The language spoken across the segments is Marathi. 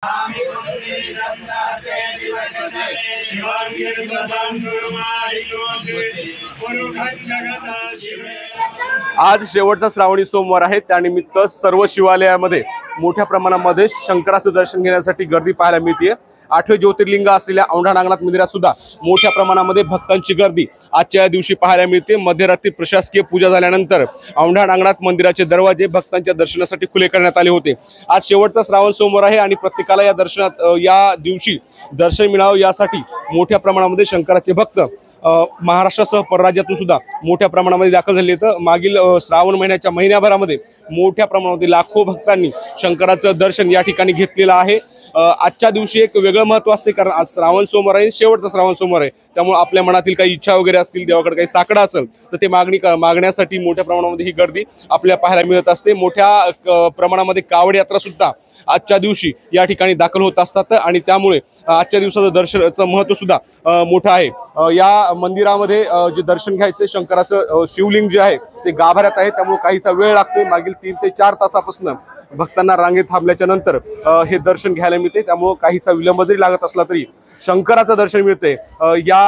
आज शेवटचा श्रावणी सोमवार आहे। त्यानिमित्त सर्व शिवालयामध्ये मोठ्या प्रमाणामध्ये शंकराचं दर्शन घेण्यासाठी गर्दी पाहायला मिळते। 8वे ज्योतिर्लिंग असलेल्या औंढा नागनाथ मंदिरात सुद्धा मोठ्या प्रमाणामध्ये भक्तांची गर्दी आजच्या दिवशी पाहायला मिळते। मध्यरात्री प्रशासकीय पूजा झाल्यानंतर औंढा नागनाथ मंदिराचे दरवाजे भक्तांच्या दर्शनासाठी खुले करण्यात आले होते। आज शेवटचा श्रावण सोमवार आहे आणि प्रत्येकाला या दिवशी दर्शन मिळावं यासाठी मोठ्या प्रमाणामध्ये शंकराचे भक्त महाराष्ट्रासह परराज्यातून सुद्धा मोठ्या प्रमाणामध्ये दाखल झाले आहेत। मागील श्रावण महिन्याभरामध्ये मोठ्या प्रमाणामध्ये लाखो भक्तांनी शंकराचं दर्शन या ठिकाणी घेतलेलं आहे। आजच्या दिवशी एक वेगळं महत्त्व असते, कारण आज श्रावण सोमवार आहे, शेवटचा श्रावण सोमवार आहे। त्यामुळे आपल्या मनातील काही इच्छा वगैरे असतील, देवाकडे काही साकडं असेल तर ते मागण्यासाठी मोठ्या प्रमाणामध्ये ही गर्दी आपल्याला पाहायला मिळत असते। मोठ्या प्रमाणामध्ये कावड यात्रा सुद्धा आजच्या दिवशी या ठिकाणी दाखल होत असतात आणि त्यामुळे आजच्या दिवसाचं दर्शनाचं महत्त्व सुद्धा मोठं आहे। या मंदिरामध्ये जे दर्शन घ्यायचे शंकराचं शिवलिंग जे आहे ते गाभाऱ्यात आहे, त्यामुळे काहीसा वेळ लागतोय। मागील 3 ते 4 तासापासून भक्तांना रांगेत थांबल्याच्या नंतर हे दर्शन घ्यायला मिळते, त्यामुळे काहीसा विलंब जरी लागत असला तरी शंकराचं दर्शन मिळते। या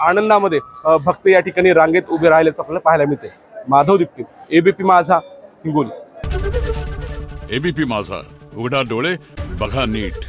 आनंदामध्ये भक्त या ठिकाणी रांगेत उभे राहिल्याचं आपल्याला पाहायला मिळते। माधव दिप्ते, एबीपी माझा, हिंगोली। एबीपी माझा, उघडा डोळे बघा नीट।